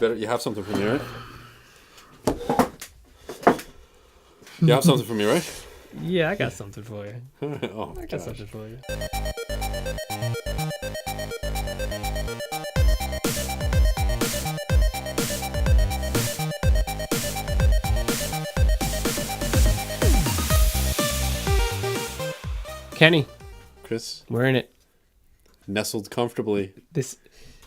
You have something for me, right? You have something for me, right? Yeah, I got something for you. Oh, I got something for you. Kenny, Chris, we're in it. nestled comfortably This,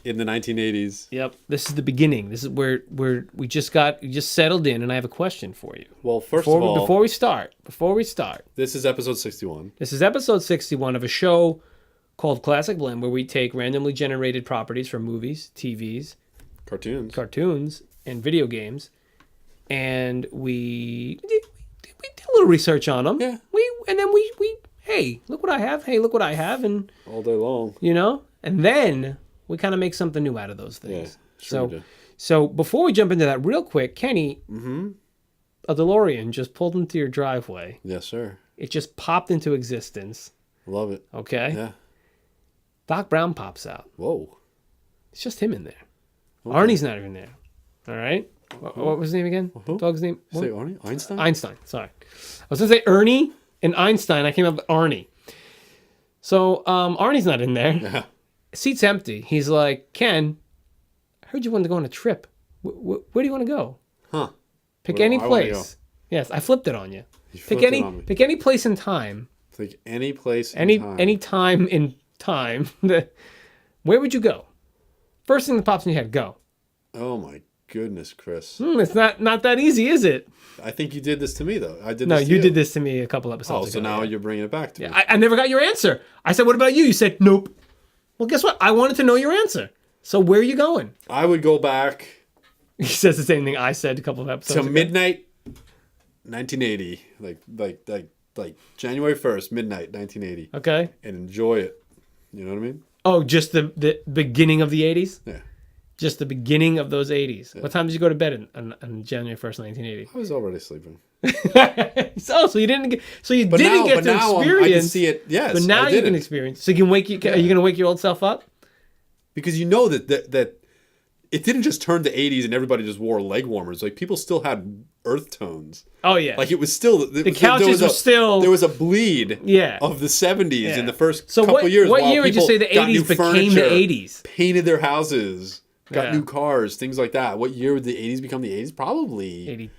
in the 1980s. yep. This is the beginning. This is where we just settled in, and I have a question for you. Well, first of all, before we start, this is episode 61. this is episode 61 of a show called Classic Blend, where we take randomly generated properties from movies, TVs, cartoons, and video games, and we did a little research on them. Yeah. And then we hey, look what I have. Hey, look what I have, and All day long. and then we kind of make something new out of those things. Yeah, sure we do. So before we jump into that, real quick, Kenny, Mm-hmm. a DeLorean just pulled into your driveway. Yes, sir. It just popped into existence. Love it. Okay. Yeah. Doc Brown pops out. Whoa. It's just him in there. Okay. Arnie's not even there. All right. What was his name again? Who? Dog's name? Say Arnie? Einstein? Einstein. Sorry. I was going to say Ernie and Einstein. I came up with Arnie. So Arnie's not in there. Yeah. Seat's empty. He's like, Ken, I heard you wanted to go on a trip. Where do you want to go? Huh. Pick Where any do I wanna go? place. Yes, I flipped it on you. You Pick flipped it on me. any place in time. Pick any place in Any time. time in time. Where would you go? First thing that pops in your head, go. Oh, my goodness, Chris. It's not that easy, is it? I think you did this to me, though. No, you did this to me a couple episodes Oh, ago. so now yeah. you're bringing it back to me. I never got your answer. I said, what about you? You said, nope. Well, guess what? I wanted to know your answer. So where are you going? I would go back He says the same thing I said a couple of episodes to ago. midnight 1980. Like January 1st, midnight 1980. Okay. And enjoy it. You know what I mean? Oh, just the beginning of the 80s? Yeah. Just the beginning of those 80s. Yeah. What time did you go to bed on January 1st, 1980? I was already sleeping. So you didn't get to experience. I can see it. Yes. But now you can experience. So you can wake you. Are you going to wake your old self up? Because you know that it didn't just turn the 80s and everybody just wore leg warmers. Like people still had earth tones. Oh yeah. Like it was still the couches were still. There was a bleed. Yeah. Of the 70s in the first so couple years. What year would you say the 80s became the 80s? Painted their houses. Got new cars, things like that. What year would the 80s become the 80s? Probably 80.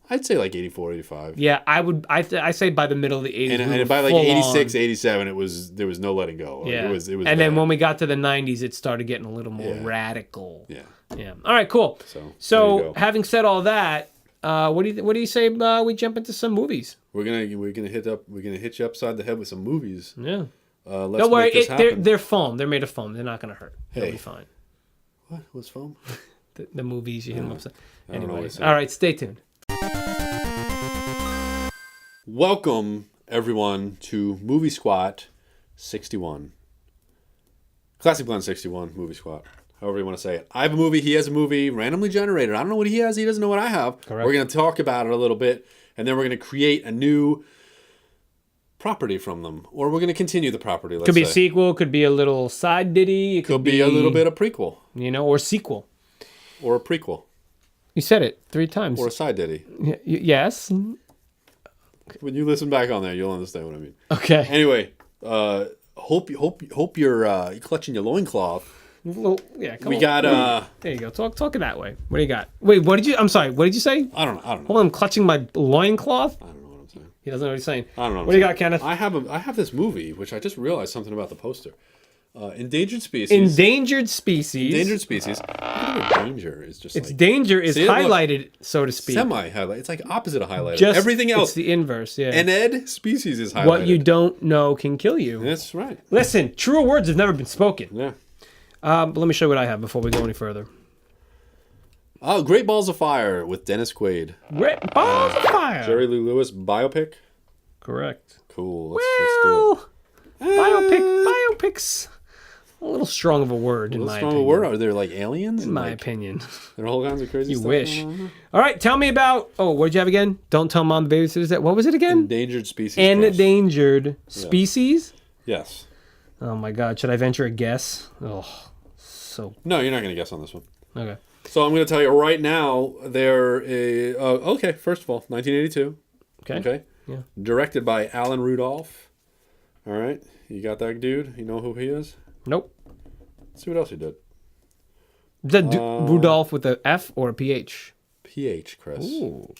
I'd say like 84, 85. Yeah, I say by the middle of the 80s. And by like 86, 87, there was no letting go. Yeah. It was and bad. then when we got to the 90s, it started getting a little more radical. Yeah. Yeah. All right, cool. So having said all that, what do you say we jump into some movies? We're gonna hit you upside the head with some movies. Yeah. Let's Don't worry, make this happen. they're foam. They're made of foam. They're not gonna hurt. Hey. They'll be fine. What? What's foam? The movies you hit them upside. I don't know what Anyway, I said. all right, stay tuned. Welcome everyone to Movie Squat 61. Classic Blend 61, Movie Squat. However you want to say it. I have a movie, he has a movie, randomly generated. I don't know what he has, he doesn't know what I have. Correct. We're going to talk about it a little bit, and then we're going to create a new property from them. Or we're going to continue the property, let's Could be a say. sequel, could be a little side ditty. It Could be a little bit of prequel. or sequel. Or a prequel. You said it 3 times. Or a side ditty. Yes. When you listen back on there, you'll understand what I mean. Okay. Anyway, hope you're clutching your loincloth. Well, yeah, come We on. got There you go. Talk it that way. What do you got? Wait, I'm sorry. What did you say? I don't know. Hold on, I'm clutching my loincloth. I don't know what I'm saying. He doesn't know what he's saying. I don't know. What do you got, Kenneth? I have this movie, which I just realized something about the poster. Endangered Species. Endangered Species. Endangered Species. Look at danger is just Its danger is highlighted, so to speak. Semi-highlighted. It's like opposite of highlighted. Just everything else. It's the inverse, yeah. And Species is highlighted. What you don't know can kill you. That's right. Listen, truer words have never been spoken. Yeah. But let me show you what I have before we go any further. Oh, Great Balls of Fire with Dennis Quaid. Great Balls of Fire. Jerry Lee Lewis biopic. Correct. Cool. Let's do it. Biopics. A little strong of a word, in my opinion. Strong word? Are there like aliens? In my opinion. There are all kinds of crazy stuff. You wish. going on here. All right, tell me about... Oh, what did you have again? Don't tell Mom the babysitter's that. What was it again? Endangered Species. Endangered Species? Yes. Oh, my God. Should I venture a guess? Oh, so... No, you're not going to guess on this one. Okay. So I'm going to tell you right now, okay, first of all, 1982. Okay. Yeah. Directed by Alan Rudolph. All right. You got that dude? You know who he is? Nope. Let's see what else he did. Is that Rudolph with a F or a PH? PH, Chris. Ooh.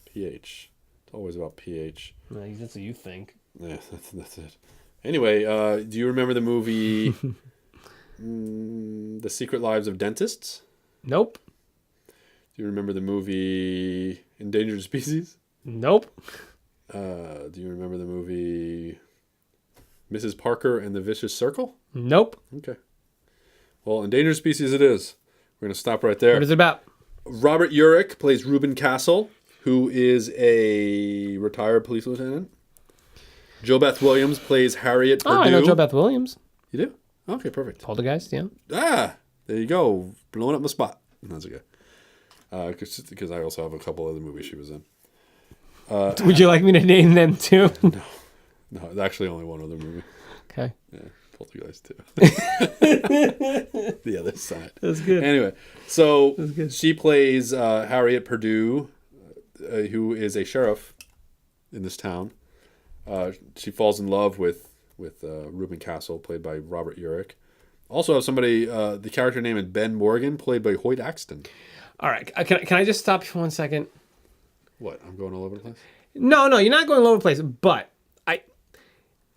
PH. It's always about PH. That's what you think. Yeah, that's it. Anyway, do you remember the movie The Secret Lives of Dentists? Nope. Do you remember the movie Endangered Species? Nope. Do you remember the movie Mrs. Parker and the Vicious Circle? Nope. Okay. Well, Endangered Species it is. We're going to stop right there. What is it about? Robert Urich plays Reuben Castle, who is a retired police lieutenant. JoBeth Williams plays Harriet Perdue. Oh, I know JoBeth Williams. You do? Okay, perfect. Poltergeist, yeah. Ah, there you go. Blowing up my spot. That's okay. Because I also have a couple other movies she was in. Would you like me to name them too? No, it's actually only one other movie. Okay. Yeah, Poltergeist too. The other side. That's good. Anyway, so she plays Harriet Perdue, who is a sheriff in this town. She falls in love with Reuben Castle, played by Robert Urich. Also have somebody, the character name is Ben Morgan, played by Hoyt Axton. All right. Can I just stop you for 1 second? What? I'm going all over the place? No, you're not going all over the place. But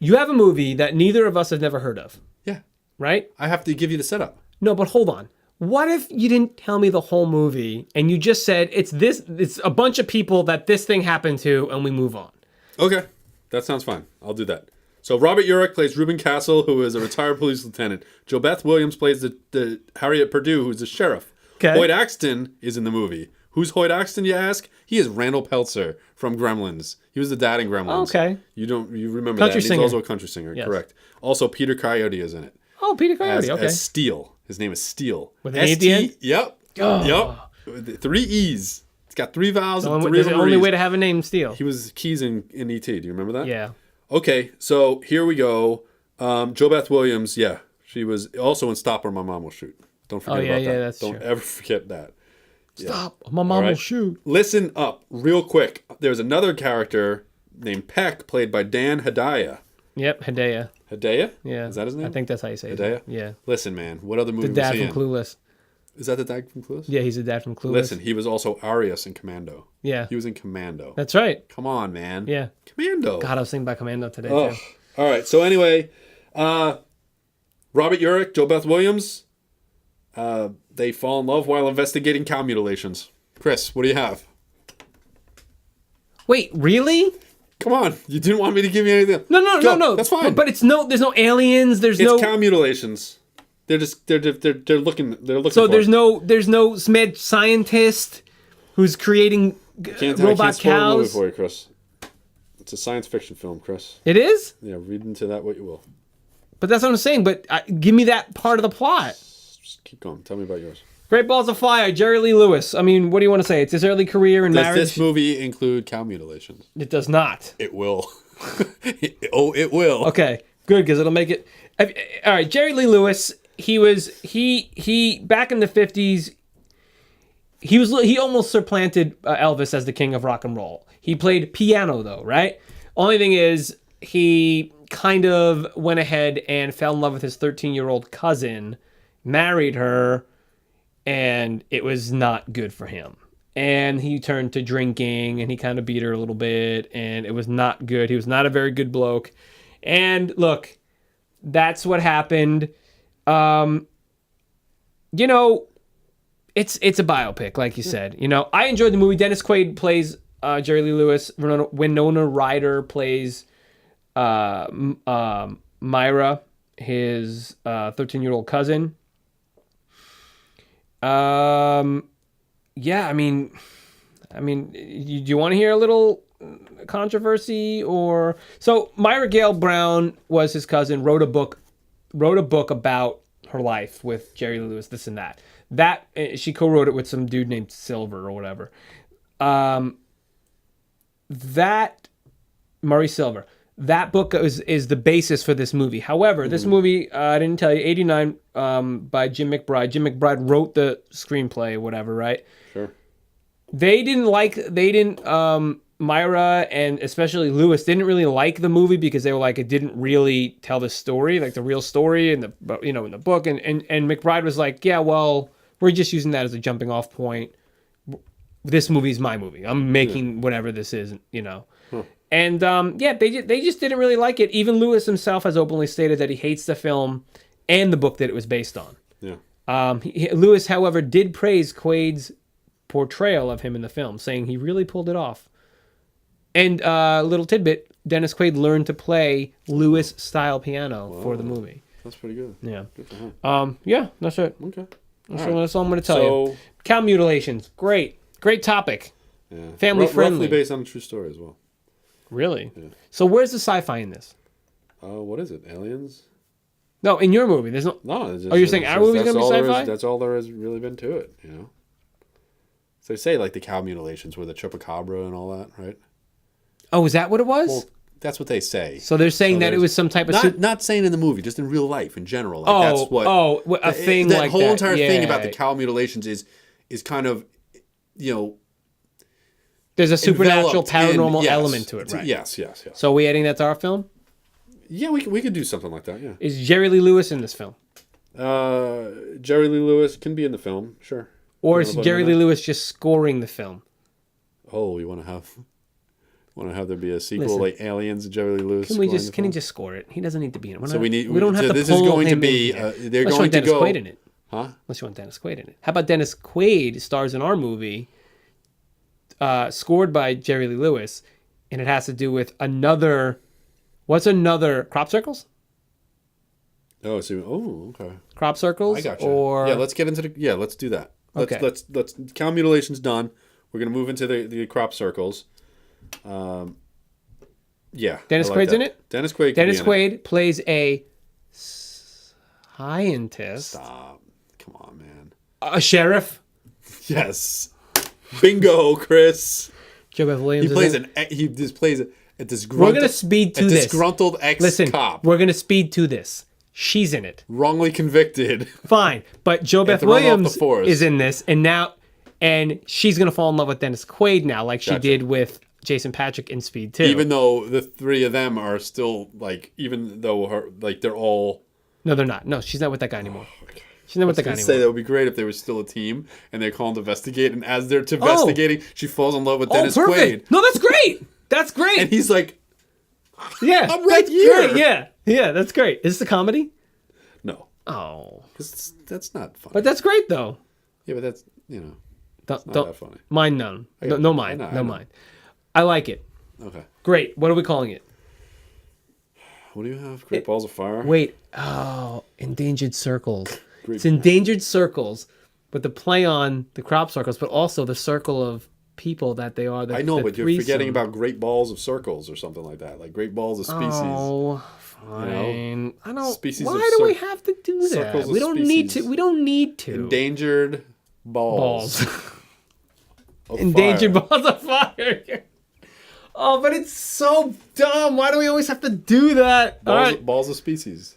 you have a movie that neither of us have never heard of. Yeah. Right? I have to give you the setup. No, but hold on. What if you didn't tell me the whole movie and you just said it's a bunch of people that this thing happened to and we move on? Okay. That sounds fine. I'll do that. So Robert Urich plays Reuben Castle, who is a retired police lieutenant. JoBeth Williams plays the Harriet Perdue, who's the sheriff. Okay. Hoyt Axton is in the movie. Who's Hoyt Axton, you ask? He is Randall Peltzer from Gremlins. He was the dad in Gremlins. Okay. You remember Country that. singer. He's also a country singer, Yes. Correct. Also, Peter Coyote is in it. Oh, Peter Coyote. Okay. As Steele. His name is Steele. With an E at the end? Yep. Oh. Yep. 3 E's. It's got 3 vowels and 3 There's the only E's. way to have a name Steele. He was Keys in E.T. Do you remember that? Yeah. Okay, so here we go. JoBeth Williams, yeah. She was also in Stop or My Mom Will Shoot. Don't forget about that. Yeah, that's Don't true. ever forget that. Stop. My mom will shoot. Listen up real quick. There's another character named Peck, played by Dan Hedaya. Yep, Hedaya. Hedaya? Yeah. Is that his name? I think that's how you say it. Hedaya? Yeah. Listen, man. What other movie The was dad he from in? Clueless. Is that the dad from Clueless? Yeah, he's the dad from Clueless. Listen, he was also Arius in Commando. Yeah. He was in Commando. That's right. Come on, man. Yeah. Commando. God, I was thinking about Commando today, Oh. too. All right. So anyway, Robert Urich, JoBeth Williams, they fall in love while investigating cow mutilations. Chris, what do you have? Wait, really? Come on, you didn't want me to give you anything. No. That's fine. But there's no aliens. There's it's no cow mutilations. They're looking. So for it. there's no mad scientist who's creating I can't robot spoil the movie cows. for you, Chris. It's a science fiction film, Chris. It is? Yeah, read into that what you will. But that's what I'm saying. But give me that part of the plot. Just keep going. Tell me about yours. Great Balls of Fire, Jerry Lee Lewis. I mean, what do you want to say? It's his early career in Does marriage. this movie include cow mutilations? It does not. It will. It will. Okay, good, because it'll make it. All right, Jerry Lee Lewis. He back in the 50s. He almost supplanted Elvis as the king of rock and roll. He played piano though, right? Only thing is he kind of went ahead and fell in love with his 13-year-old cousin, married her, and it was not good for him. And he turned to drinking, and he kind of beat her a little bit, and it was not good. He was not a very good bloke. And look, that's what happened. You know, it's a biopic, like you said. You know, I enjoyed the movie. Dennis Quaid plays Jerry Lee Lewis. Winona Ryder plays Myra, his 13-year-old cousin. Yeah, I mean, you want to hear a little controversy or so? Myra Gale Brown was his cousin. Wrote a book about her life with Jerry Lee Lewis. This and that. That she co-wrote it with some dude named Silver or whatever. That Murray Silver. that book is the basis for this movie. However, this movie, I didn't tell you, 89 by Jim McBride. Jim McBride wrote the screenplay or whatever, right? Sure. Myra and especially Lewis didn't really like the movie because they were like, it didn't really tell the story, like the real story in the book. And McBride was like, yeah, well, we're just using that as a jumping off point. This movie's my movie. I'm making whatever this is, Huh. And they just didn't really like it. Even Lewis himself has openly stated that he hates the film and the book that it was based on. Yeah. Lewis, however, did praise Quaid's portrayal of him in the film, saying he really pulled it off. And little tidbit, Dennis Quaid learned to play Lewis-style piano for the movie. That's pretty good. Yeah. Good for him. Yeah, that's it. Okay. That's all I'm going to tell you. Cow mutilations, great topic. Yeah. Family friendly. Roughly based on a true story as well. Really? Yeah. So where's the sci-fi in this? What is it? Aliens? No, in your movie, there's no. No. It's just, you're saying our movie's gonna be sci-fi? That's all there has really been to it, So they say like the cow mutilations were the chupacabra and all that, right? Oh, is that what it was? Well, that's what they say. So they're saying that it was some type of not saying in the movie, just in real life in general. Like that's what a thing that like whole that. entire thing about the cow mutilations is kind of there's a supernatural paranormal element to it, right? Yes. So are we adding that to our film? Yeah, we could do something like that. Yeah. Is Jerry Lee Lewis in this film? Jerry Lee Lewis can be in the film, sure. Or is Jerry Lee Lewis just scoring the film? Oh, you want to have there be a sequel like Aliens and Jerry Lee Lewis? Can he just score it? He doesn't need to be in it. We don't have to this pull is going him to be in they're Unless going to Dennis go Quaid in it. Huh? Unless you want Dennis Quaid in it. How about Dennis Quaid stars in our movie, scored by Jerry Lee Lewis, and it has to do with what's another crop circles? Okay. Crop circles? I got you. Or let's get into let's do that. Let's cow mutilation's done. We're gonna move into the crop circles. Dennis Quaid's in it? Dennis Quaid. Dennis Quaid plays a scientist. Stop. Come on, man. A sheriff. Yes. Bingo, Chris. Joe Beth Williams. He plays a disgruntled. We're gonna speed to this. Disgruntled ex-cop. Listen, we're gonna speed to this. She's in it. Wrongly convicted. Fine, but Joe Beth Williams is in this, and she's gonna fall in love with Dennis Quaid now, like she did with Jason Patric in Speed 2. Even though the three of them are still even though they're all. No, they're not. No, she's not with that guy anymore. She's not with that guy anymore. Say that would be great if they were still a team and they call him to investigate, and as they're investigating, she falls in love with Dennis Quaid. No, that's great. That's great. And he's like, yeah, I'm right here. Great. Yeah, that's great. Is this a comedy? No. Oh. Because that's not funny. But that's great, though. Yeah, but that's, not that funny. Mine none. No mine. No mine. I like it. Okay. Great. What are we calling it? What do you have? Great Balls of Fire? Wait. Oh, Endangered Circles. It's Endangered Circles, but the play on the crop circles, but also the circle of people that they are. I know, but you're forgetting about Great Balls of Circles or something like that. Like Great Balls of Species. Oh, fine. I don't. Species why do we have to do that? We don't need to. We don't need to. Endangered Balls. Endangered Balls of Fire. Oh, but it's so dumb. Why do we always have to do that? Balls of Species.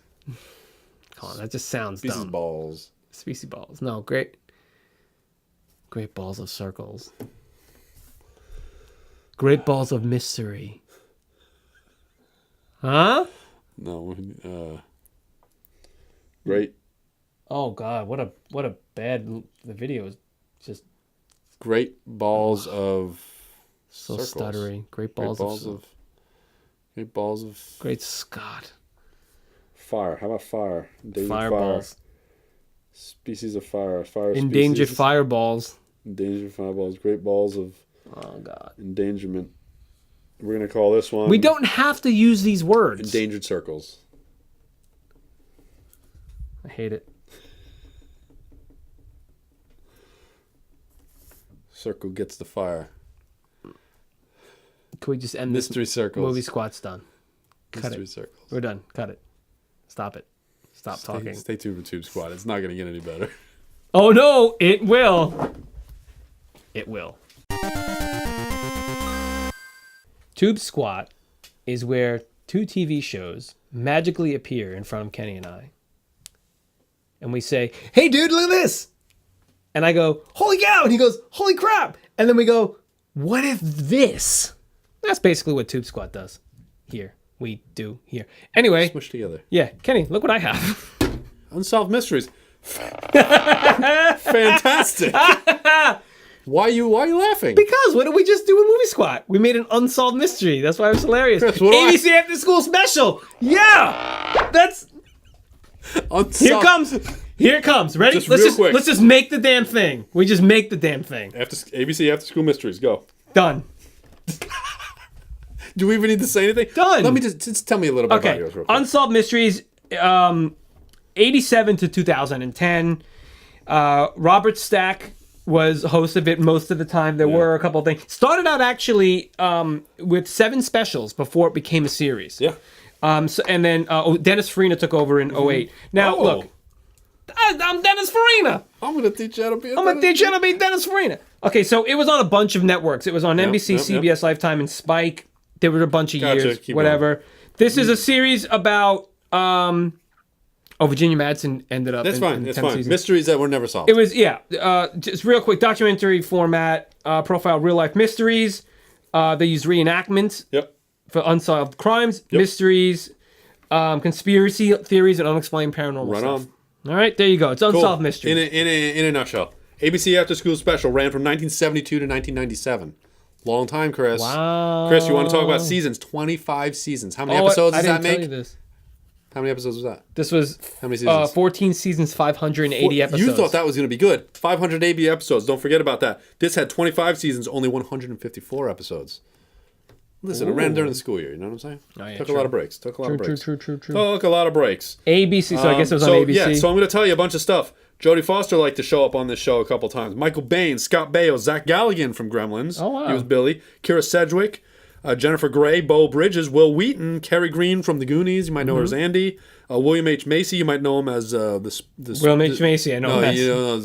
Come on, that just sounds Species dumb. Balls. Species balls. No, great balls of circles. Great balls of mystery. Huh? No. Great. Oh God, what a bad. The video is just. Great balls of. So circles. stuttery. Great balls of. Great Scott. Fire. How about fire? Endangered Fireballs. Species of fire. Fire. Endangered species. Fireballs. Endangered fireballs. Great balls of. Oh God. Endangerment. We're gonna call this one. We don't have to use these words. Endangered circles. I hate it. Circle gets the fire. Can we just end Mystery this? circles. Movie Squat's done. Cut Mystery it. circles. We're done. Cut it. Stop it. Stop talking. Stay tuned for Tube Squad. It's not gonna get any better. Oh no! It will. It will. Tube Squat is where 2 TV shows magically appear in front of Kenny and I. And we say, hey, dude, look at this. And I go, holy cow. And he goes, holy crap. And then we go, what if this? That's basically what TubeSquat does here. We do here. Anyway. Smushed together. Yeah. Kenny, look what I have. Unsolved mysteries. Fantastic. Why are you laughing? Because what did we just do with Movie Squat? We made an unsolved mystery. That's why it was hilarious. Chris, ABC After School Special. Yeah. That's... Unsolved. Here it comes. Ready? Let's just make the damn thing. We just make the damn thing. ABC After School Mysteries. Go. Done. Do we even need to say anything? Done. Let me just tell me a little bit about yours real quick. Unsolved Mysteries, 87 to 2010. Robert Stack was host of it most of the time. There were a couple of things. Started out actually with 7 specials before it became a series. Yeah. And then Dennis Farina took over in 08. Now, look. I'm Dennis Farina. I'm going to teach you how to be Dennis Farina. Okay, so it was on a bunch of networks. It was on NBC, CBS, Lifetime, and Spike. There were a bunch of years, whatever. Going. This is a series about... Virginia Madsen ended up That's in fine. 10 It's fine. seasons. Mysteries that were never solved. It was, just real quick, documentary format, profile real-life mysteries. They used reenactments for unsolved crimes, mysteries, conspiracy theories, and unexplained paranormal stuff. All right, there you go. It's unsolved mysteries. In a nutshell. ABC After School Special ran from 1972 to 1997. Long time, Chris. Wow. Chris, you want to talk about seasons? 25 seasons. How many episodes does that make? I didn't tell you this. How many episodes was that? This was how many seasons? 14 seasons, 580 episodes. You thought that was going to be good. 580 episodes. Don't forget about that. This had 25 seasons, only 154 episodes. Listen, it ran during the school year. You know what I'm saying? Oh, yeah, Took a lot of breaks. True. Took a lot of breaks. ABC, so I guess it was on ABC. Yeah, so I'm going to tell you a bunch of stuff. Jodie Foster liked to show up on this show a couple times. Michael Bain, Scott Baio, Zach Galligan from Gremlins. Oh, wow. He was Billy. Kira Sedgwick, Jennifer Grey, Bo Bridges, Will Wheaton, Kerry Green from The Goonies. You might know her as Andy. William H. Macy. You might know him as William H. Macy. I know him as. You know,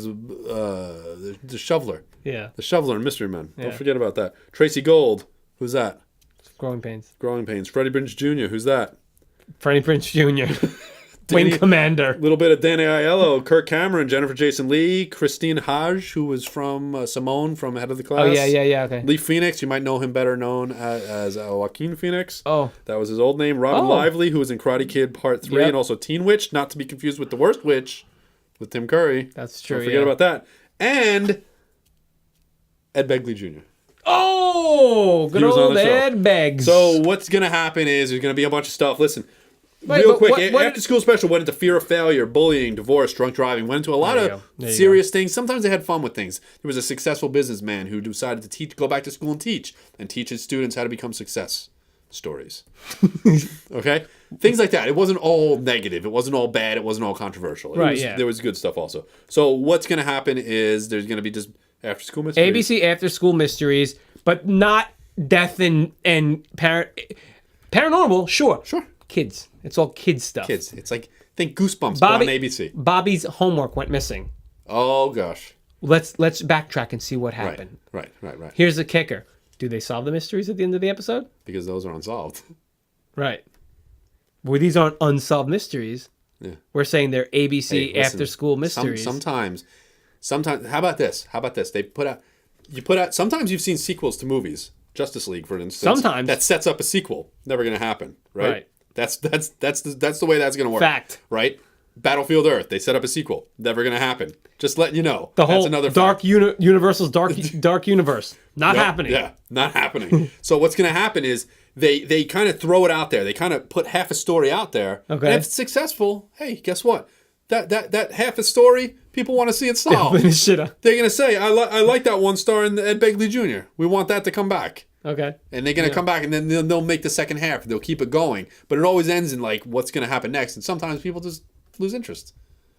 the Shoveler. Yeah. The Shoveler in Mystery Men. Don't forget about that. Tracy Gold. Who's that? Growing Pains. Freddie Prinze Jr. Who's that? Freddie Prinze Jr. Wing Commander. A little bit of Danny Aiello, Kirk Cameron, Jennifer Jason Leigh, Christine Haj, who was from Simone from Head of the Class. Oh, yeah, okay. Lee Phoenix, you might know him better known as Joaquin Phoenix. Oh. That was his old name. Robin Lively, who was in Karate Kid Part 3 and also Teen Witch, not to be confused with The Worst Witch with Tim Curry. That's true, Don't forget about that. And Ed Begley Jr. Oh, good old Ed Beggs. So what's going to happen is there's going to be a bunch of stuff. Listen, real quick, After School Special went into fear of failure, bullying, divorce, drunk driving, went into a lot of serious things. Sometimes they had fun with things. There was a successful businessman who decided to go back to school and teach his students how to become success stories. Okay? Things like that. It wasn't all negative. It wasn't all bad. It wasn't all controversial. There was good stuff also. So what's going to happen is there's going to be just After School Mysteries. ABC After School Mysteries, but not death and paranormal, sure. Kids. It's all kids stuff. Kids. It's like, think Goosebumps, but on ABC. Bobby's homework went missing. Oh, gosh. Let's backtrack and see what happened. Right. Here's the kicker. Do they solve the mysteries at the end of the episode? Because those are unsolved. Right. Well, these aren't unsolved mysteries. Yeah. We're saying they're ABC After School Mysteries. Sometimes, how about this? They put out, sometimes you've seen sequels to movies. Justice League, for instance. Sometimes. That sets up a sequel. Never going to happen, right? That's the way that's going to work. Fact. Right? Battlefield Earth, they set up a sequel. Never going to happen. Just letting you know. The whole Universal's dark universe. Not happening. Yeah, not happening. So what's going to happen is they kind of throw it out there. They kind of put half a story out there. Okay. And if it's successful, hey, guess what? That half a story, people want to see it solved. They're going to say, I like that one star in Ed Begley Jr. We want that to come back. Okay. And they're going to come back, and then they'll make the second half. They'll keep it going. But it always ends in, like, what's going to happen next. And sometimes people just lose interest.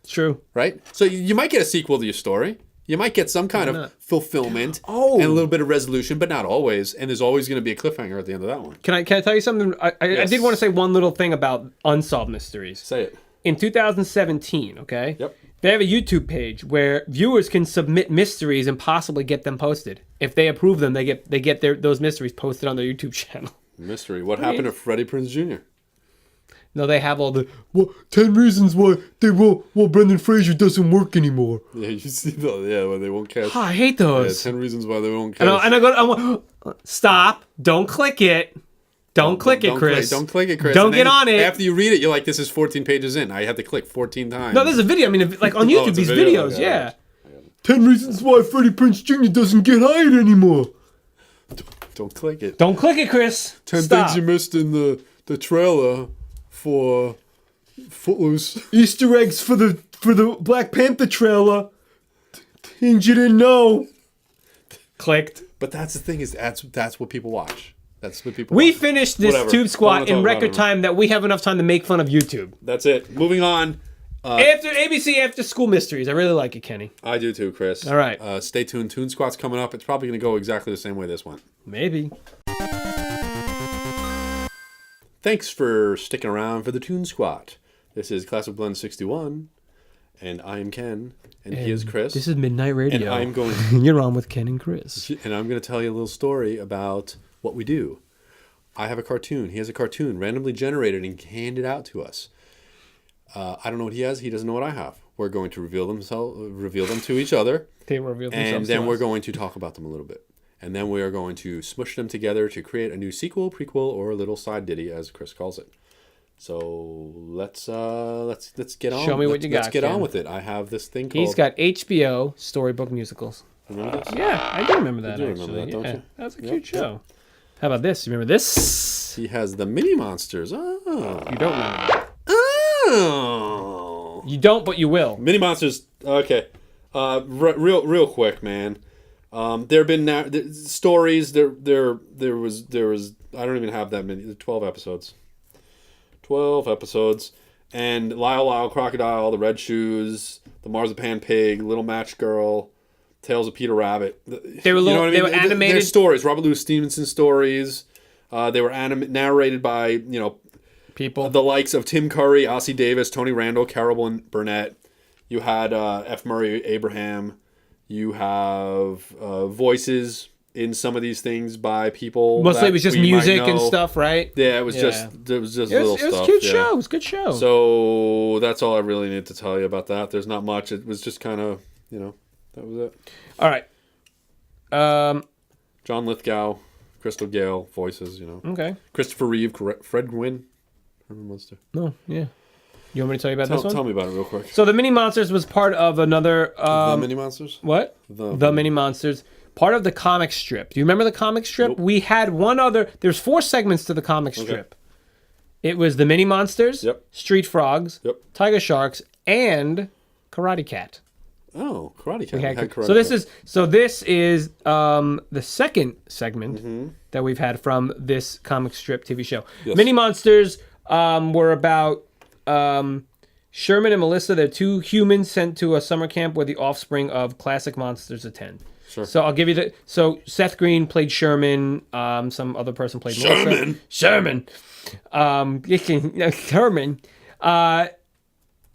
True. Right? So you might get a sequel to your story. You might get some kind of fulfillment and a little bit of resolution, but not always. And there's always going to be a cliffhanger at the end of that one. Can I tell you something? I did want to say one little thing about unsolved mysteries. Say it. In 2017, okay? Yep. They have a YouTube page where viewers can submit mysteries and possibly get them posted. If they approve them, they get those mysteries posted on their YouTube channel. Mystery. What happened to Freddie Prinze Jr.? No, they have all the 10 reasons why Brendan Fraser doesn't work anymore. Yeah, you see when they won't cast. Oh, I hate those. Yeah, 10 reasons why they won't cast. And I go, stop! Don't click it. Don't click it, Chris. Don't click it, Chris. Don't get on it. After you read it, you're like, this is 14 pages in. I had to click 14 times. No, there's a video. I mean, like on YouTube, these videos, okay, yeah. 10 reasons why Freddie Prinze Jr. doesn't get hired anymore. Don't click it. Don't click it, Chris. 10 Stop. things you missed in the trailer for Footloose. Easter eggs for the Black Panther trailer. Things you didn't know. Clicked. But that's the thing is that's what people watch. That's what people We watch. finished this Tube Squat in record time that we have enough time to make fun of YouTube. That's it. Moving on. After ABC After School Mysteries. I really like it, Kenny. I do too, Chris. All right. Stay tuned. Toon Squat's coming up. It's probably going to go exactly the same way this went. Maybe. Thanks for sticking around for the Toon Squat. This is Classic Blend 61, and I am Ken, and he is Chris. This is Midnight Radio. And I'm going. You're on with Ken and Chris. And I'm going to tell you a little story about what we do. I have a cartoon. He has a cartoon randomly generated and handed out to us. I don't know what he has. He doesn't know what I have. We're going to reveal them to each other. They reveal themselves and then to we're us. going to talk about them a little bit. And then we are going to smush them together to create a new sequel, prequel, or a little side ditty, as Chris calls it. So let's get on. Show me what you got. Let's get Ken. on with it. I have this thing called. He's got HBO Storybook musicals. Remember this? Yeah, I do remember that. You do actually. remember that, don't Yeah, you? that's a cute show. How about this? You remember this? He has the mini monsters. Oh. You don't remember that. Oh. You don't, but you will. Mini monsters. Okay. Real quick, man. There have been stories. There was. I don't even have that many. 12 episodes. 12 episodes. And Lyle Crocodile, the Red Shoes, the Marzipan Pig, Little Match Girl, Tales of Peter Rabbit. They were They were animated. They're stories. Robert Louis Stevenson stories. They were narrated by People. the likes of Tim Curry, Ossie Davis, Tony Randall, Carol Burnett. You had F. Murray Abraham. You have voices in some of these things by people. Mostly it was just music and stuff, right? Yeah, it was just little stuff. It was a cute show. It was a good show. So that's all I really need to tell you about that. There's not much. It was just kind of, that was it. All right. John Lithgow, Crystal Gale, voices, Okay. Christopher Reeve, Fred Gwynn. No, yeah. You want me to tell you about this one? Tell me about it real quick. So the Mini Monsters was part of another... the Mini Monsters? What? The Mini Monsters. Part of the comic strip. Do you remember the comic strip? Nope. We had one other... There's 4 segments to the comic strip. It was the Mini Monsters, Street Frogs, Tiger Sharks, and Karate Cat. Oh, Karate Cat. So this is the second segment that we've had from this comic strip TV show. Yes. Mini Monsters were about Sherman and Melissa. They're 2 humans sent to a summer camp where the offspring of classic monsters attend. Sure. So I'll give you So Seth Green played Sherman. Some other person played Melissa. Sherman. Sherman.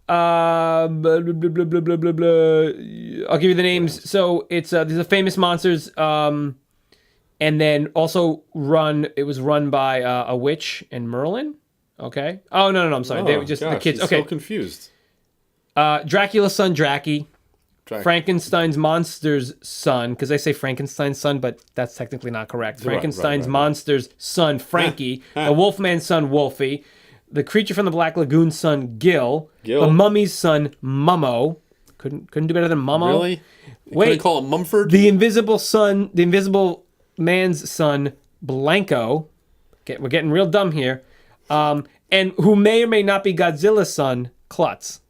Blah, blah, blah, blah, blah, blah, blah. I'll give you the names. So it's these are famous monsters. And then also it was run by a witch and Merlin. Okay. Oh no, I'm sorry. They were just the kids. Okay. So confused. Dracula's son, Draki. Frankenstein's monster's son, because I say Frankenstein's son, but that's technically not correct. Frankenstein's monster's son, Frankie. The Wolfman's son, Wolfie. The Creature from the Black Lagoon's son, Gil. The Mummy's son, Mummo. Couldn't do better than Mummo. Really? Couldn't call him Mumford? The Invisible Man's son, Blanco. We're getting real dumb here. And who may or may not be Godzilla's son, Klutz.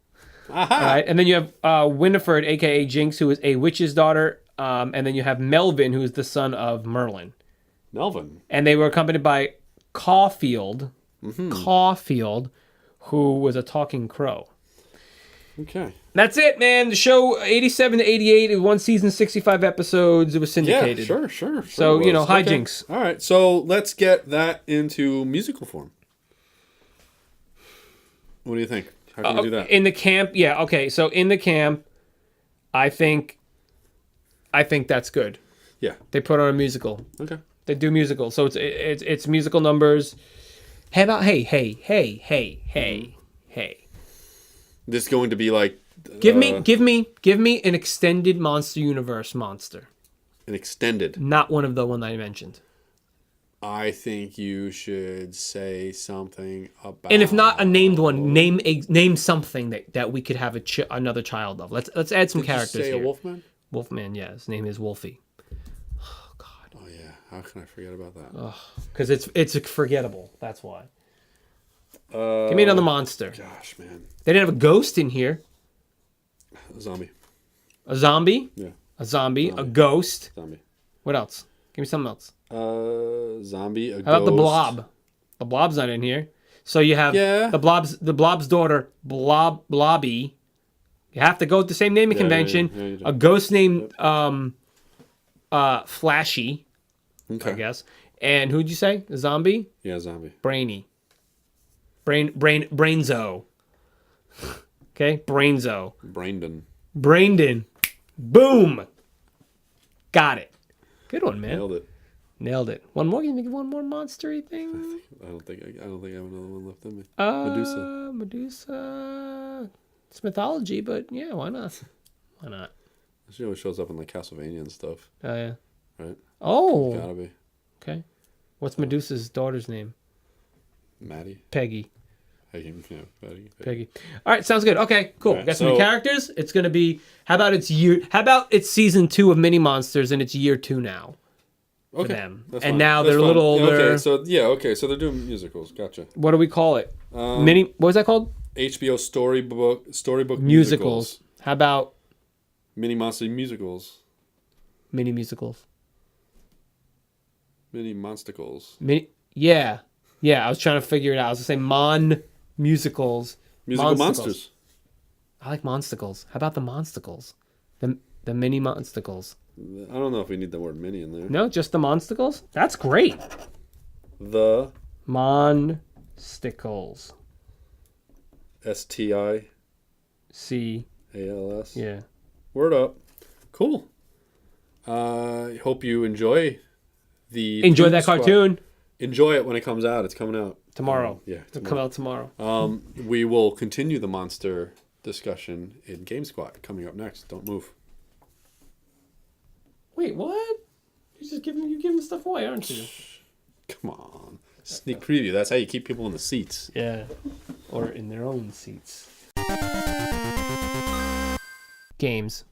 Aha. All right, and then you have Winifred, a.k.a. Jinx, who is a witch's daughter. And then you have Melvin, who is the son of Merlin. Melvin. And they were accompanied by Caulfield, who was a talking crow. Okay. That's it, man. The show, 87 to 88, it was 1 season, 65 episodes. It was syndicated. Yeah, sure. So, hijinks. Okay. All right, so let's get that into musical form. What do you think? How can we do that? In the camp, yeah, okay. So in the camp, I think that's good. Yeah. They put on a musical. Okay. They do musical. So it's musical numbers. How about hey. This is going to be like Give me an extended Monster Universe monster. an extended. Not one of the one I mentioned. I think you should say something about. And if not a named one, name something that we could have another child of. Let's add some characters you say here. A Wolfman? Wolfman, yeah. His name is Wolfie. Oh God. Oh yeah. How can I forget about that? Because it's forgettable. That's why. Give me another monster. Gosh, man. They didn't have a ghost in here. A zombie. A zombie. Yeah. A zombie. A ghost. Zombie. What else? Give me something else. Zombie. A How ghost. about the blob? The blob's not in here. So you have the blob's daughter, Blobby. You have to go with the same naming convention. Yeah, you do. A ghost named Flashy, Okay. I guess. And who'd you say? A zombie? Yeah, zombie. Brainy. Brainzo. Okay, Brainzo. Brandon. Boom. Got it. Good one, man. Nailed it. One more? Can you think of one more monster-y thing? I don't think I have another one left in me. Medusa. It's mythology, but yeah, why not? Why not? She always shows up in like Castlevania and stuff. Oh yeah. Right. Oh. Gotta be. Okay. What's Medusa's daughter's name? Maddie. Peggy. Peggy. All right, sounds good. Okay, cool. Right, Got some new characters. It's gonna be. How about it's season 2 of Mini Monsters and it's year 2 now. For them. That's and fine. now That's they're a fine. little older. So they're doing musicals. Gotcha. What do we call it? What was that called? HBO Storybook Musicals. How about Mini Monster musicals? mini musicals? Mini Monsticals. Yeah. I was trying to figure it out. I was gonna say musicals. Musical monsters. I like Monsticals. How about the Monsticals? The mini Monsticals. I don't know if we need the word mini in there. No, just the Monsticals? That's great. The Monsticals. STIALS. C-A-L-S. Yeah. Word up. Cool. Hope you enjoy Enjoy that cartoon. Enjoy it when it comes out. It's coming out Tomorrow. Yeah. It'll come out tomorrow. We will continue the monster discussion in GameSquat coming up next. Don't move. Wait, what? You're giving stuff away, aren't you? Come on. Sneak preview. That's how you keep people in the seats. Yeah. Or in their own seats. Games.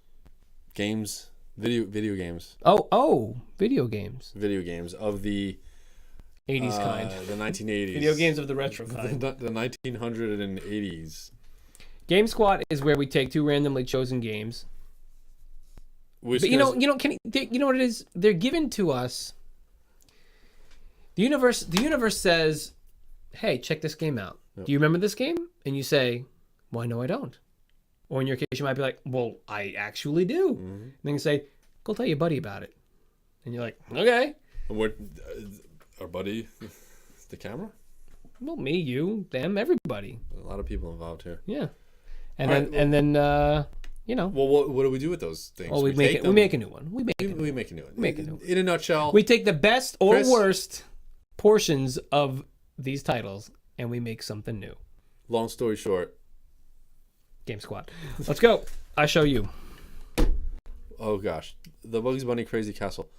Video games. Oh, video games. Video games of the 80s kind. The 1980s. Video games of the retro kind. The 1980s. GameSquat is where we take 2 randomly chosen games. But you know what it is? They're given to us. The universe says, "Hey, check this game out. Yep. Do you remember this game?" And you say, "Well, no, I don't." Or in your case, you might be like, "Well, I actually do." Mm-hmm. And then you say, "Go tell your buddy about it." And you're like, "Okay." And what? Our buddy, the camera? Well, me, you, them, everybody. A lot of people involved here. Yeah. And then. Well, what do we do with those things? Well, we make a new one. We make a new one. In a nutshell, we take the best or worst portions of these titles and we make something new. Long story short, GameSquat. Let's go. I show you. Oh gosh, the Bugs Bunny Crazy Castle.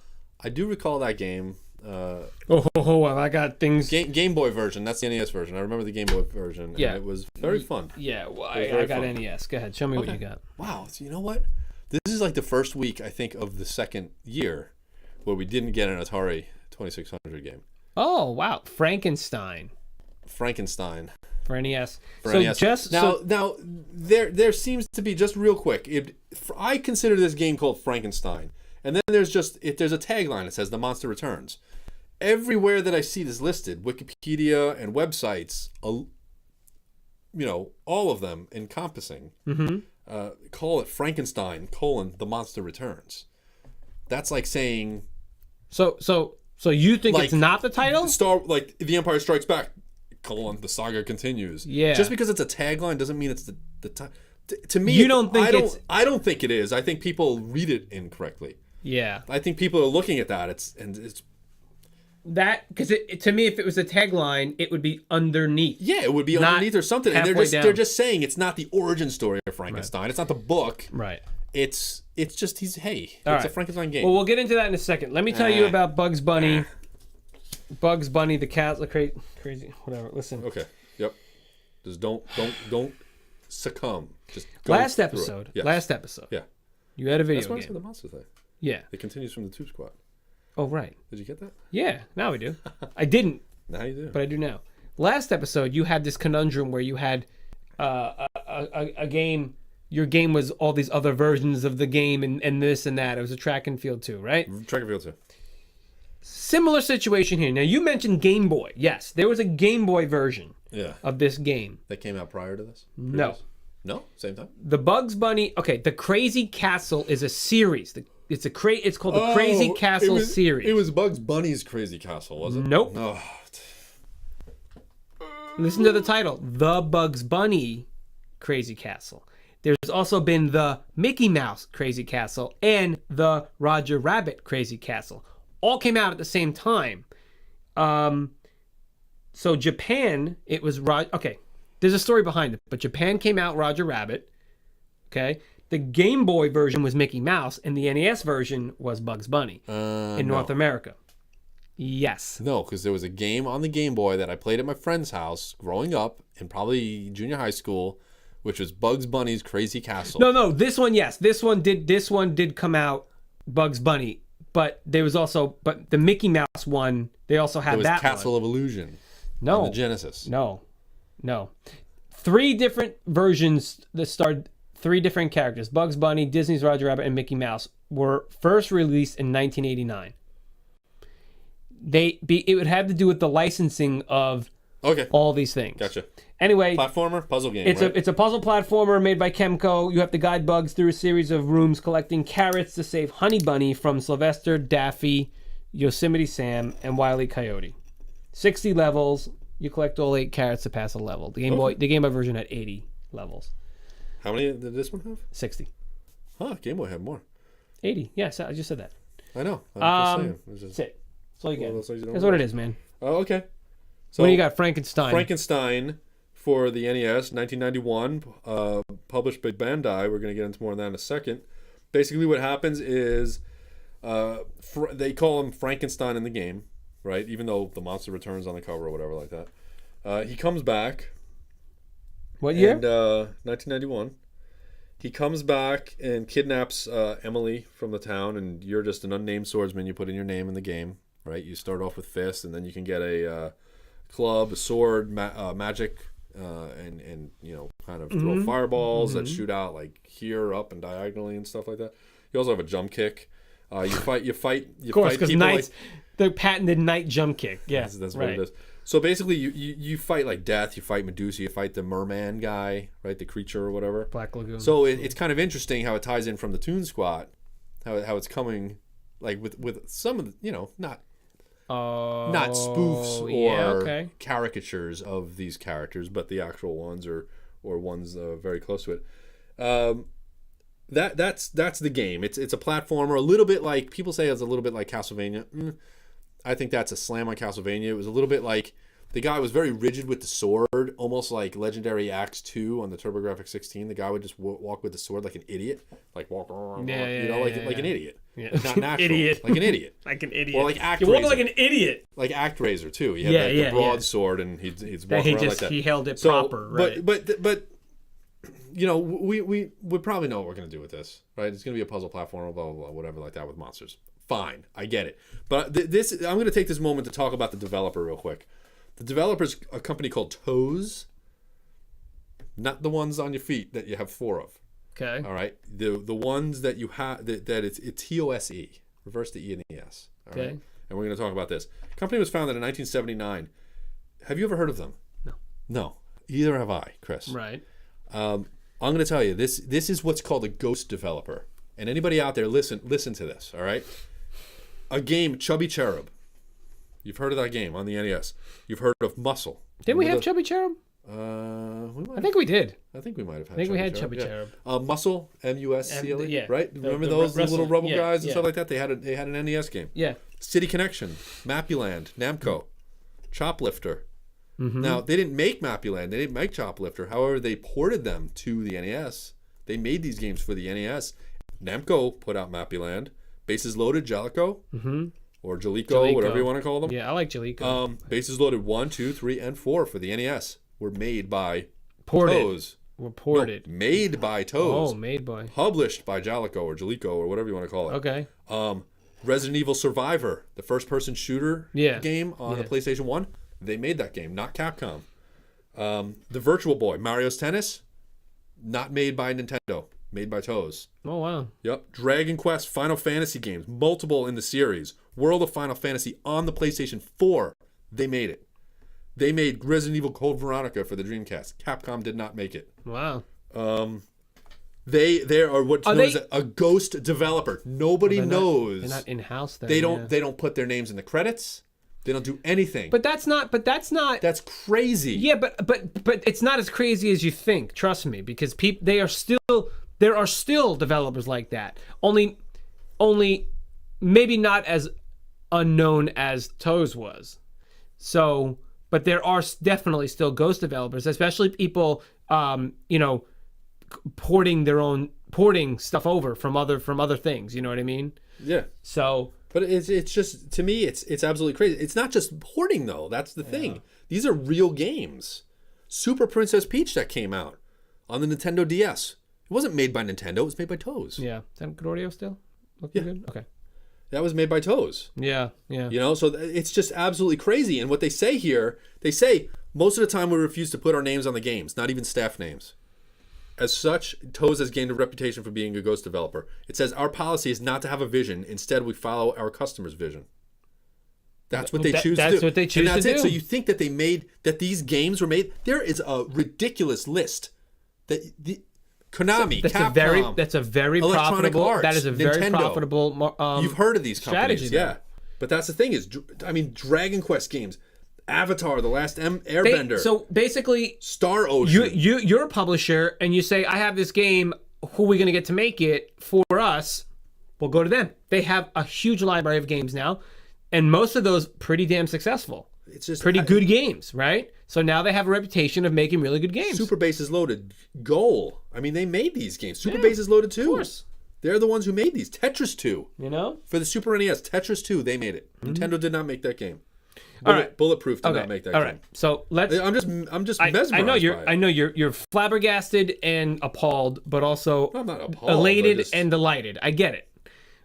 I do recall that game. I got things. Game Boy version. That's the NES version. I remember the Game Boy version. Yeah, and it was very fun. Yeah, well, I got fun. NES. Go ahead, show me what you got. Wow, so you know what? This is like the first week I think of the second year where we didn't get an Atari 2600 game. Oh wow, Frankenstein for NES. Now there seems to be, just real quick. I consider this game called Frankenstein, and then there's a tagline that says "The Monster Returns." Everywhere that I see this listed, Wikipedia and websites, all of them encompassing, call it Frankenstein: The Monster Returns. That's like saying. So you think it's not the title? Like The Empire Strikes Back: The Saga Continues. Yeah. Just because it's a tagline doesn't mean it's the title. To me, I don't think it is. I think people read it incorrectly. Yeah. I think people are looking at that. It's that because to me, if it was a tagline, it would be underneath. Yeah, it would be underneath or something. And they're just saying it's not the origin story of Frankenstein. Right. It's not the book. Right. It's just it's a Frankenstein game. Well, we'll get into that in a second. Let me tell you about Bugs Bunny. Bugs Bunny, the cat, crazy, whatever. Listen. Okay. Yep. Just don't succumb. Just go last episode. Yes. Last episode. Yeah. You had a video That's why game. I said the monster thing. Yeah. It continues from the TubeSquat. Oh, right. Did you get that? Yeah. Now we do. I didn't. Now you do. But I do now. Last episode, you had this conundrum where you had a game. Your game was all these other versions of the game and this and that. It was a track and field too, right? Track and field too. Similar situation here. Now, you mentioned Game Boy. Yes, there was a Game Boy version of this game. That came out prior to this? No. No? Same time? The Bugs Bunny... Okay, the Crazy Castle is a series. It's called the Crazy Castle series. It was Bugs Bunny's Crazy Castle, was it? Nope. Oh. Listen to the title. The Bugs Bunny Crazy Castle. There's also been the Mickey Mouse Crazy Castle and the Roger Rabbit Crazy Castle. All came out at the same time. So Japan, it was... Okay, there's a story behind it. But Japan came out Roger Rabbit. Okay? The Game Boy version was Mickey Mouse, and the NES version was Bugs Bunny in North America. Yes. No, because there was a game on the Game Boy that I played at my friend's house growing up in probably junior high school, which was Bugs Bunny's Crazy Castle. No, this one, yes. This one did come out Bugs Bunny, but there was also the Mickey Mouse one, they also had that Castle of Illusion. No. On the Genesis. No. 3 different versions that starred 3 different characters. Bugs Bunny, Disney's Roger Rabbit, and Mickey Mouse were first released in 1989. It would have to do with the licensing of all these things. Gotcha. Anyway, platformer, puzzle game. It's a puzzle platformer made by Kemco. You have to guide Bugs through a series of rooms, collecting carrots to save Honey Bunny from Sylvester, Daffy, Yosemite Sam, and Wile E. Coyote. 60 levels. You collect all 8 carrots to pass a level. The Game Boy version had 80 levels. How many did this one have? 60. Huh, Game Boy had more. 80. Yes, I just said that. I know. That's it. That's all you get. That's what it is, man. Oh, okay. So what do you got? Frankenstein. Frankenstein for the NES, 1991, published by Bandai. We're going to get into more of that in a second. Basically what happens is they call him Frankenstein in the game, right? Even though the monster returns on the cover or whatever like that. He comes back. What year? And 1991. He comes back and kidnaps Emily from the town, and you're just an unnamed swordsman. You put in your name in the game, right? You start off with fists, and then you can get a club, a sword, magic, and kind of throw fireballs that shoot out like here, up, and diagonally and stuff like that. You also have a jump kick. You fight. Of course, because knights, the patented knight jump kick. Yeah, that's what it is. So basically, you fight like Death, you fight Medusa, you fight the merman guy, right? The creature or whatever. Black Lagoon. So it's kind of interesting how it ties in from the Toon Squat, how it's coming, like with some of the, not spoofs or caricatures of these characters, but the actual ones or ones very close to it. That's the game. It's a platformer, a little bit like people say it's a little bit like Castlevania. I think that's a slam on Castlevania. It was a little bit like the guy was very rigid with the sword, almost like Legendary Axe 2 on the TurboGrafx 16. The guy would just walk with the sword like an idiot, like walk around, like an idiot, not natural, idiot. like an idiot, like an idiot, or like Act you Razor. walk like an idiot, like Actraiser too. He had the broadsword, and he'd walk around like that. He held it proper, right? But we would probably know what we're gonna do with this, right? It's gonna be a puzzle platform, blah blah blah, whatever like that with monsters. Fine, I get it. But I'm going to take this moment to talk about the developer real quick. The developer's a company called Toes, not the ones on your feet that you have 4 of. Okay. All right. The ones that you have that it's TOSE, reverse the E and the S. All right. And we're going to talk about this. The company was founded in 1979. Have you ever heard of them? No. Either have I, Chris. Right. I'm going to tell you this is what's called a ghost developer. And anybody out there, listen to this. All right. A game, Chubby Cherub. You've heard of that game on the NES. You've heard of Muscle. Didn't we have Chubby Cherub? I think we did. I think we might have had. I think we had Chubby Chubby Cherub. Muscle, MUSCLE, yeah. right? Remember those little rebel guys and yeah. stuff like that? They had an NES game. Yeah. City Connection, Mappyland, Namco, Choplifter. Mm-hmm. Now they didn't make Mappyland. They didn't make Choplifter. However, they ported them to the NES. They made these games for the NES. Namco put out Mappyland. Bases Loaded, Jalico, or Jalico, whatever you want to call them. Yeah, I like Jalico. Bases Loaded 1, 2, 3, and 4 for the NES were made by Ported. Toes. Were ported. No, made by Toes. Oh, made by. Published by Jalico or Jalico or whatever you want to call it. Okay. Resident Evil Survivor, the first-person shooter game on the PlayStation 1, they made that game, not Capcom. The Virtual Boy, Mario's Tennis, not made by Nintendo, made by Toes. Oh, wow. Yep. Dragon Quest, Final Fantasy games, multiple in the series. World of Final Fantasy on the PlayStation 4, they made it. They made Resident Evil Code Veronica for the Dreamcast. Capcom did not make it. Wow. They are what's known as a ghost developer. Nobody knows. They're not in-house then. They don't put their names in the credits. They don't do anything. But that's not. That's crazy. Yeah, but it's not as crazy as you think. Trust me, because there are still developers like that. Only maybe not as unknown as Toes was. So, but there are definitely still ghost developers, especially people porting stuff over from other things. You know what I mean? Yeah. So. But it's just, to me, it's absolutely crazy. It's not just porting, though. That's the thing. These are real games. Super Princess Peach that came out on the Nintendo DS. It wasn't made by Nintendo. It was made by Toes. Yeah. Is that good audio still? Looking good? Okay. That was made by Toes. Yeah. So it's just absolutely crazy. And what they say here, most of the time we refuse to put our names on the games, not even staff names. As such, Toes has gained a reputation for being a ghost developer. It says our policy is not to have a vision. Instead, we follow our customer's vision. That's what they choose to do. That's what they choose to do. So you think that these games were made? There is a ridiculous list that Konami, Capcom, that's a very Electronic profitable. Arts, That is a very Nintendo. profitable. You've heard of these companies, strategy, yeah. But that's the thing is, Dragon Quest games, Avatar, The Last Airbender. So basically, Star Ocean. You're a publisher, and you say, "I have this game. Who are we going to get to make it for us?" We'll go to them. They have a huge library of games now, and most of those pretty damn successful. It's just pretty good games, right? So now they have a reputation of making really good games. Super Bases Loaded, Goal. They made these games. Super Bases Loaded 2. Of course. They're the ones who made these. Tetris 2. For the Super NES, Tetris 2, they made it. Nintendo did not make that game. Bulletproof did not make that game. All right. So let's. I'm just mesmerized. I know you're flabbergasted and appalled, but also I'm not appalled, elated and delighted. I get it.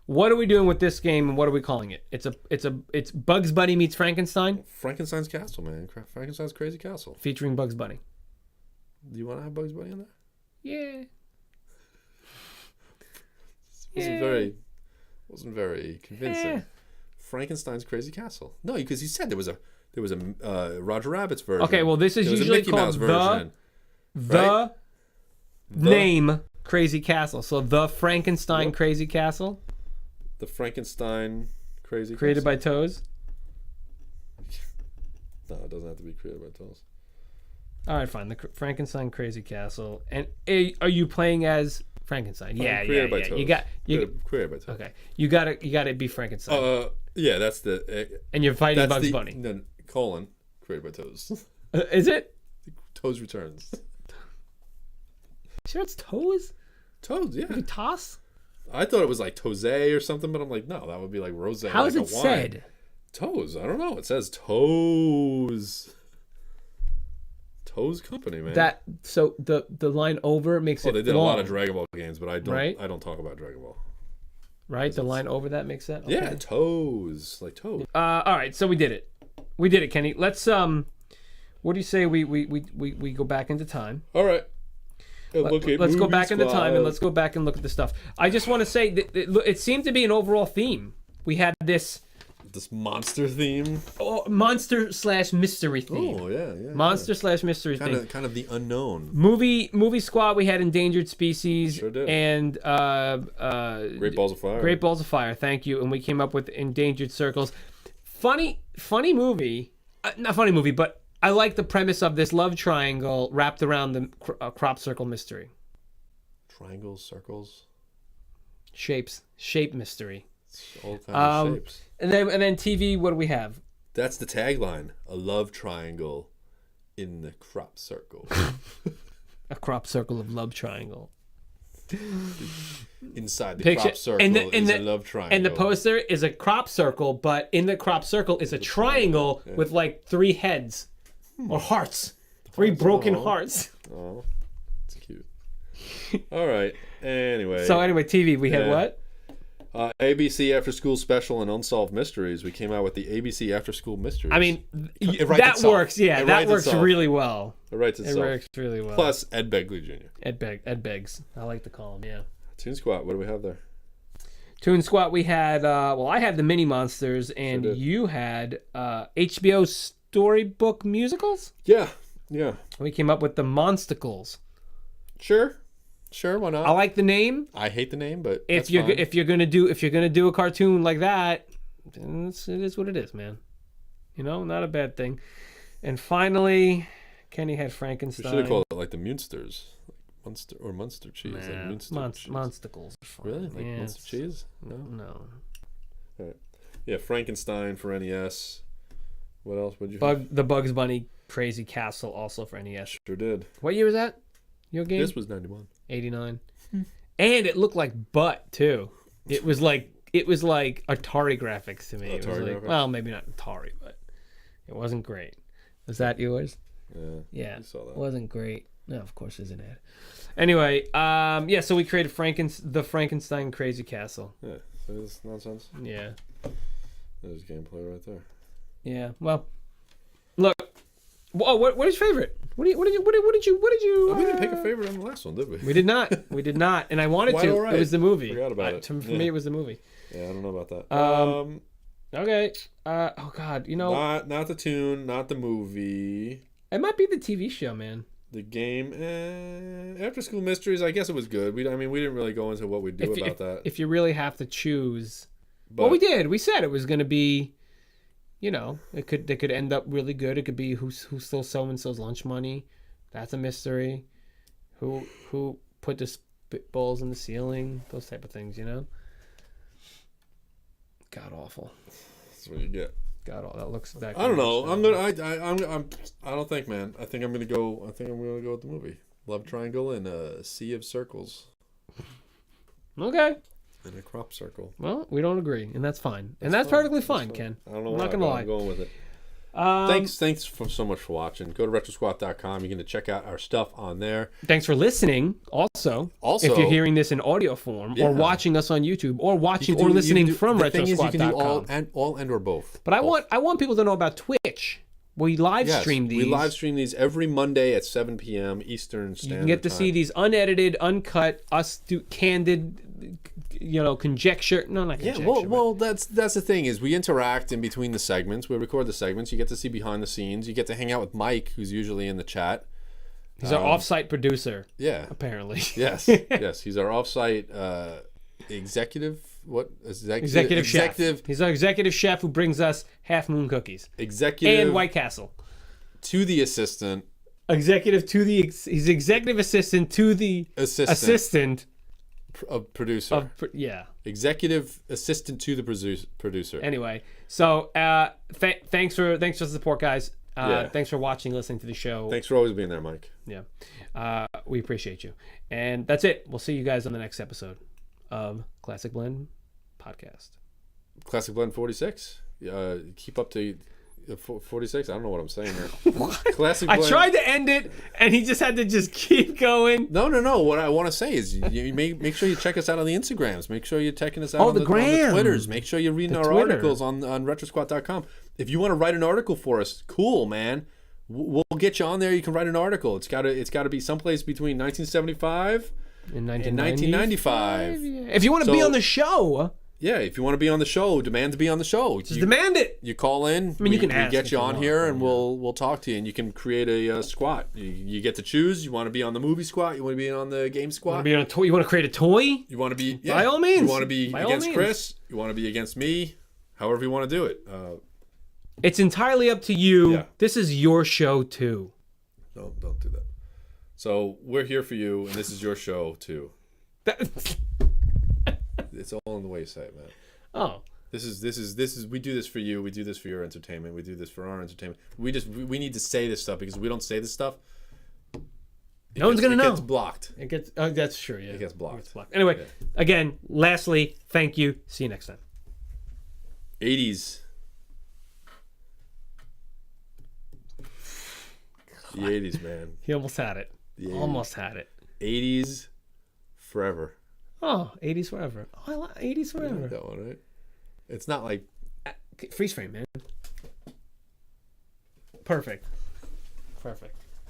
What are we doing with this game, and what are we calling it? It's Bugs Bunny meets Frankenstein. Frankenstein's Castle, man. Frankenstein's Crazy Castle. Featuring Bugs Bunny. Do you want to have Bugs Bunny in there? Yeah. Wasn't very convincing. Yeah. Frankenstein's Crazy Castle. No, because you said there was a Roger Rabbit's version. Okay, well this is usually called the name Crazy Castle. So the Frankenstein Crazy Castle. The Frankenstein Crazy created Castle. by Toes. No, it doesn't have to be created by Toes. All right, fine. The Frankenstein Crazy Castle. And are you playing as Frankenstein? Yeah. Created by Toes. Created by Toes. Okay. You gotta be Frankenstein. Yeah, that's the. And you're fighting Bugs Bunny. Then created by Toes. Is it? Toes Returns. Sure, it's Toes. Toes, yeah. Maybe Toss. I thought it was like Tose or something, but I'm like, no, that would be like Rose. How is it said? Toes. I don't know. It says Toes. Toes Company, man. So the line over makes it. They did long. a lot of Dragon Ball games, but I don't. Right? I don't talk about Dragon Ball. Right, the line over that makes sense. Okay. Yeah, Toes, like Toes. All right, so we did it, Kenny. Let's what do you say we go back into time? All right. Let's go back into time and let's go back and look at the stuff. I just want to say that it seemed to be an overall theme. We had this monster theme, monster/mystery theme. Oh yeah. Monster/mystery theme. Kind of the unknown. Movie Squad. We had Endangered Species. Sure did. And Great Balls of Fire. Great Balls of Fire. Thank you. And we came up with Endangered Circles. Funny movie. Not funny movie, but I like the premise of this love triangle wrapped around the crop circle mystery. Triangles, circles, shape mystery. All kinds of shapes. And then TV. What do we have? That's the tagline: a love triangle in the crop circle. A crop circle of love triangle. Inside the crop circle is a love triangle. And the poster is a crop circle, but in the crop circle is a triangle with like 3 heads or hearts. 3 broken hearts. Oh, it's cute. All right. Anyway. So TV, we had what? ABC After School Special and Unsolved Mysteries. We came out with the ABC After School Mysteries. I mean, that works. Yeah, that works really well. It writes itself. It works really well. Plus Ed Begley Jr. Ed Beggs. I like to call him, yeah. TubeSquat, what do we have there? TubeSquat, we had, I had the Mini Monsters, and you had HBO Storybook musicals? Yeah. We came up with the Monsticals. Sure, why not? I like the name. I hate the name, but if you're gonna do a cartoon like that, then it is what it is, man. Not a bad thing. And finally, Kenny had Frankenstein. We should have called it like the Munsters, Munster cheese, like Munster cheese. Monsticals. Really, like Munster cheese? No. All right. Yeah, Frankenstein for NES. What else would you? The Bugs Bunny Crazy Castle also for NES. Sure did. What year was that? Your game? This was 91. 89. And it looked like butt too. It was like Atari graphics to me. It was like, well, maybe not Atari, but it wasn't great. Was that yours? Yeah. I saw that. It wasn't great. No, of course isn't it. Anyway, so we created the Frankenstein Crazy Castle. Yeah. So this nonsense. Yeah. There's gameplay right there. Yeah. Well, look. Whoa, what is your favorite? What did you? We didn't pick a favorite on the last one, did we? We did not. And I wanted to. Right. It was the movie. Forgot about it. For me, it was the movie. Yeah, I don't know about that. Okay. Oh God, Not the tune, not the movie. It might be the TV show, man. The game, After School Mysteries. I guess it was good. We didn't really go into what we do about that. If you really have to choose, well, we did. We said it was going to be. They could end up really good. It could be who stole so and so's lunch money. That's a mystery. Who put the spitballs in the ceiling? Those type of things, God awful. That's what you get. God awful. That looks back. I don't know. I don't think, man. I think I'm gonna go with the movie. Love triangle in a sea of circles. Okay. In a crop circle. Well, we don't agree, and that's fine. That's perfectly fine, Ken. I don't know. I'm not gonna lie. I'm going with it. Thanks so much for watching. Go to RetroSquat.com. You can check out our stuff on there. Thanks for listening. Also, if you're hearing this in audio form, or watching us on YouTube, or watching or listening from RetroSquat.com. You can do all and or both. But I want people to know about Twitch. We live stream these. We live stream these every Monday at 7 p.m. Eastern Standard Time. You can get to see these unedited, uncut, candid, conjecture. No, not conjecture. Yeah, well, that's the thing is we interact in between the segments. We record the segments. You get to see behind the scenes. You get to hang out with Mike, who's usually in the chat. He's our off-site producer. Yeah, apparently. Yes. He's our off-site executive. What executive chef? He's our executive chef who brings us Half Moon cookies. Executive and White Castle. To the assistant. He's executive assistant to the assistant. Of producer. Executive assistant to the producer. Anyway, so thanks for the support, guys. Thanks for watching, listening to the show. Thanks for always being there, Mike. Yeah. We appreciate you. And that's it. We'll see you guys on the next episode of Classic Blend Podcast. Classic Blend 46. Keep up to 46. I don't know what I'm saying there. Classic Blend. I tried to end it, and he just had to just keep going. No. What I want to say is, you make sure you check us out on the Instagrams. Make sure you're checking us out on the Twitters. Make sure you're reading our articles on RetroSquat.com. If you want to write an article for us, cool, man. We'll get you on there. You can write an article. It's got to be someplace between 1975 and 1995. Yeah. If you want to be on the show. Yeah, if you want to be on the show, demand to be on the show. Just demand it. You call in. I mean, you can ask. We get you on here, and we'll talk to you, and you can create a squat. You get to choose. You want to be on the movie squat. You want to be on the game squat. You want to create a toy. You want to be by all means. You want to be against Chris. You want to be against me. However you want to do it. It's entirely up to you. Yeah. This is your show too. No, don't do that. So we're here for you, and this is your show too. It's all in the way you say it, man. Oh. This is. We do this for you. We do this for your entertainment. We do this for our entertainment. We need to say this stuff because if we don't say this stuff, no one's gonna know. It gets blocked. It gets. Oh, that's true. Yeah. It gets blocked. Anyway, again, lastly, thank you. See you next time. 80s. The 80s, man. He almost had it. Almost had it. 80s forever. Oh, 80s forever. Oh, I like 80s forever. You like that one, right? It's not like freeze frame, man. Perfect.